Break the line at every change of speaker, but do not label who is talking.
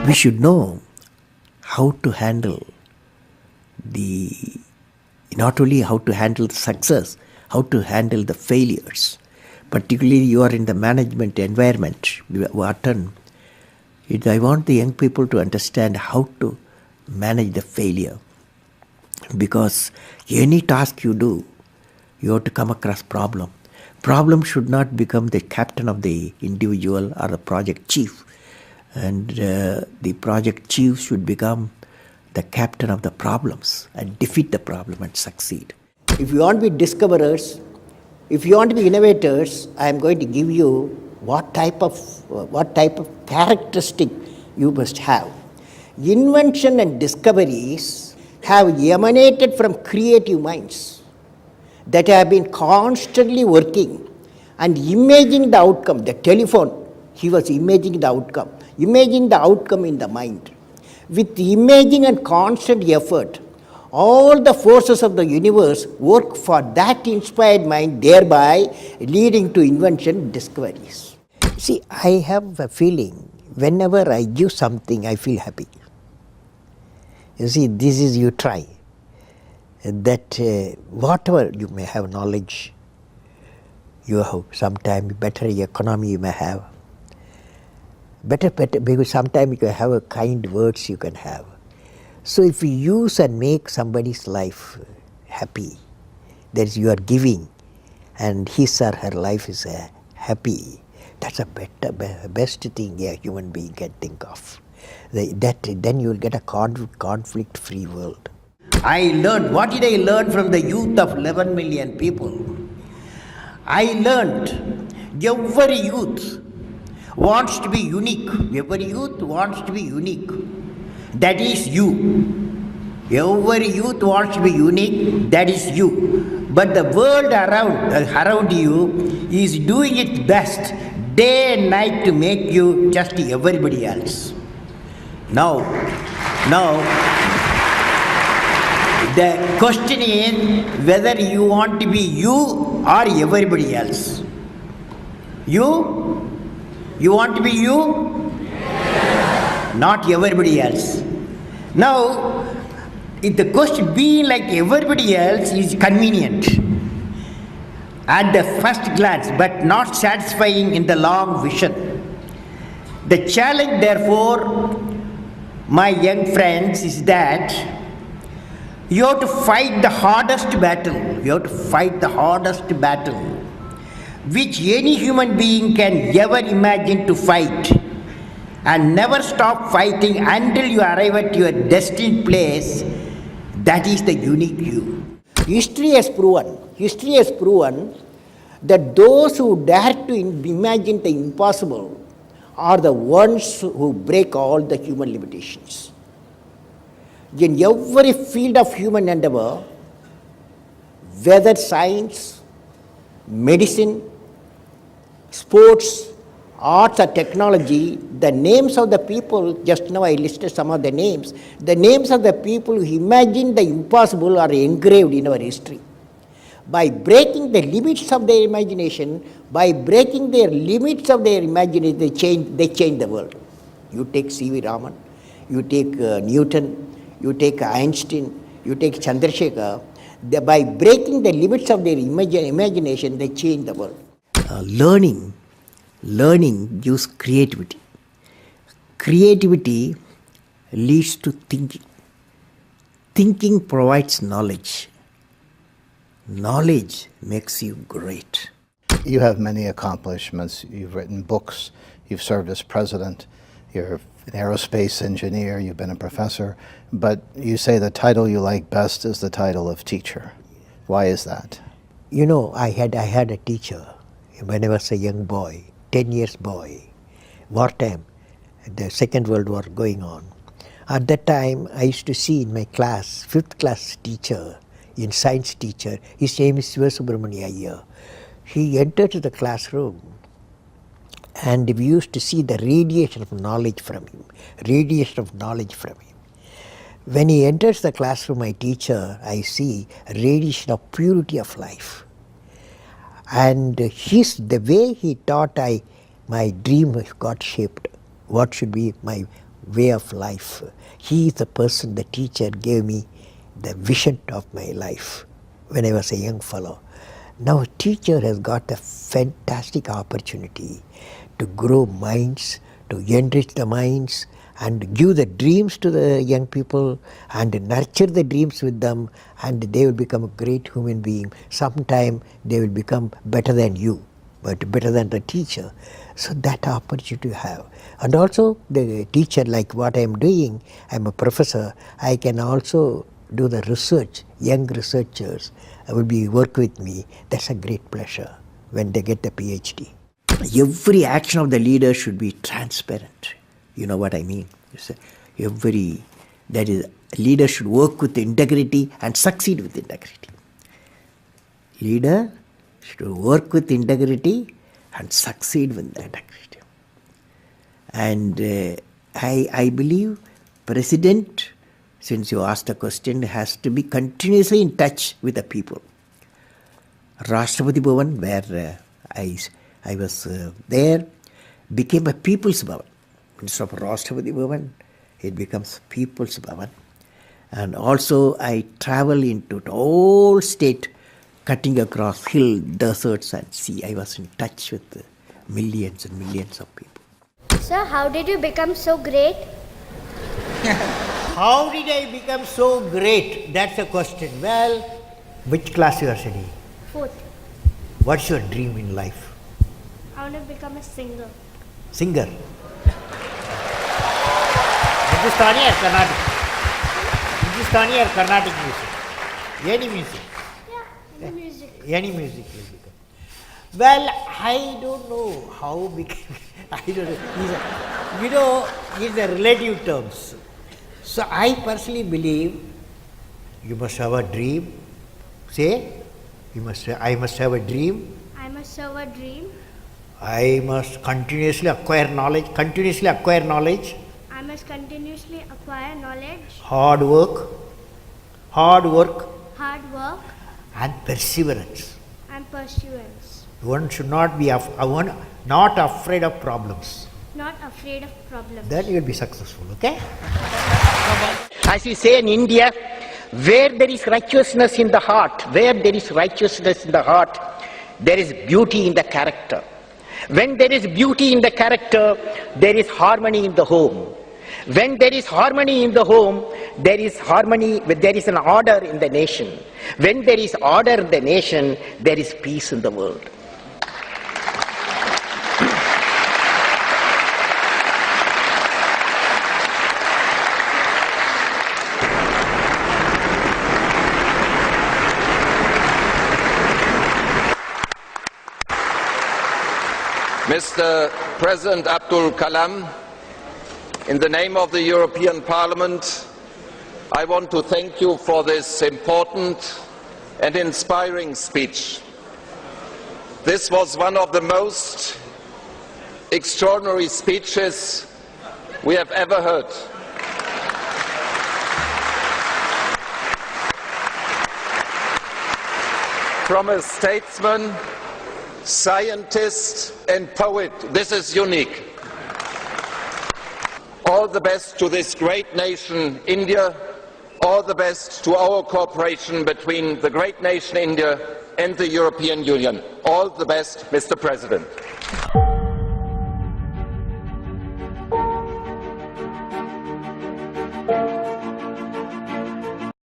we should know how to handle the, not only how to handle the success, how to handle the failures. Particularly you are in the management environment, Wharton. I want the young people to understand how to manage the failure. Because any task you do, you have to come across problem. Problem should not become the captain of the individual or the project chief. And the project chief should become the captain of the problems and defeat the problem and succeed. If you want to be discoverers, if you want to be innovators, I am going to give you what type of characteristic you must have. Invention and discoveries have emanated from creative minds that have been constantly working and imagining the outcome. The telephone, he was imagining the outcome in the mind. With imaging and constant effort, all the forces of the universe work for that inspired mind, thereby leading to invention and discoveries. See, I have a feeling whenever I give something, I feel happy. You see, this is you try. That whatever you may have knowledge, you have sometimes better economy you may have. Better, because sometimes you can have a kind words you can have. So if you use and make somebody's life happy, that is you are giving, and his or her life is happy, that's a best thing a human being can think of. Then you will get a conflict-free world. What did I learn from the youth of 11 million people? I learned every youth wants to be unique. Every youth wants to be unique. That is you. Every youth wants to be unique. That is you. But the world around you is doing its best day and night to make you just everybody else. Now, the question is whether you want to be you or everybody else. You want to be you? Yes. Not everybody else. Now, if the question being like everybody else is convenient at the first glance, but not satisfying in the long vision. The challenge, therefore, my young friends, is that you have to fight the hardest battle. You have to fight the hardest battle which any human being can ever imagine to fight, and never stop fighting until you arrive at your destined place. That is the unique you. History has proven that those who dare to imagine the impossible are the ones who break all the human limitations. In every field of human endeavor, whether science, medicine, sports, arts or technology, the names of the people, just now I listed some of the names of the people who imagined the impossible are engraved in our history. By breaking the limits of their imagination, they change the world. You take C.V. Raman, you take Newton, you take Einstein, you take Chandrasekhar. By breaking the limits of their imagination, they change the world. Learning gives creativity. Creativity leads to thinking. Thinking provides knowledge. Knowledge makes you great.
You have many accomplishments. You've written books. You've served as president. You're an aerospace engineer. You've been a professor. But you say the title you like best is the title of teacher. Why is that?
You know, I had a teacher when I was a young boy, 10 years boy, wartime, the Second World War going on. At that time, I used to see in my class, 5th class teacher, in science teacher, his name is Sivasubramania Iyer. He entered the classroom and we used to see the radiation of knowledge from him. When he enters the classroom, my teacher, I see radiation of purity of life. And the way he taught, my dream got shaped. What should be my way of life. He is the person, the teacher gave me the vision of my life when I was a young fellow. Now a teacher has got a fantastic opportunity to grow minds, to enrich the minds, and give the dreams to the young people and nurture the dreams with them, and they will become a great human being. Sometime they will become better than you, but better than the teacher. So that opportunity you have. And also the teacher, like what I am doing, I am a professor, I can also do the research. Young researchers will be work with me. That's a great pleasure when they get the PhD. Every action of the leader should be transparent. You know what I mean? Leader should work with integrity and succeed with integrity. Leader should work with integrity and succeed with the integrity. And I believe President, since you asked a question, has to be continuously in touch with the people. Rashtrapati Bhavan, where I was there, became a People's Bhavan. Instead of Rashtrapati Bhavan, it becomes People's Bhavan. And also I travel into the whole state, cutting across hill, deserts and sea. I was in touch with millions and millions of people.
Sir, how did you become so great?
How did I become so great? That's the question. Well, which class you are studying?
4th.
What's your dream in life?
I want to become a singer.
Singer. Hindustani or Carnatic? Hindustani or Carnatic music? Any music?
Yeah, any music.
Any music will become. Well, I don't know how big. I don't know. These are relative terms. So I personally believe you must have a dream. Say, I must have a dream.
I must have a dream.
I must continuously acquire knowledge.
I must continuously acquire knowledge.
Hard work.
Hard work.
And perseverance.
And pursuance.
One should not be not afraid of problems.
Not afraid of problems.
Then you will be successful, okay?
As we say in India, where there is righteousness in the heart, there is beauty in the character. When there is beauty in the character, there is harmony in the home. When there is harmony in the home, there is an order in the nation. When there is order in the nation, there is peace in the world.
Mr. President Abdul Kalam, in the name of the European Parliament, I want to thank you for this important and inspiring speech. This was one of the most extraordinary speeches we have ever heard. From a statesman, scientist and poet, this is unique. All the best to this great nation, India. All the best to our cooperation between the great nation India and the European Union. All the best, Mr. President.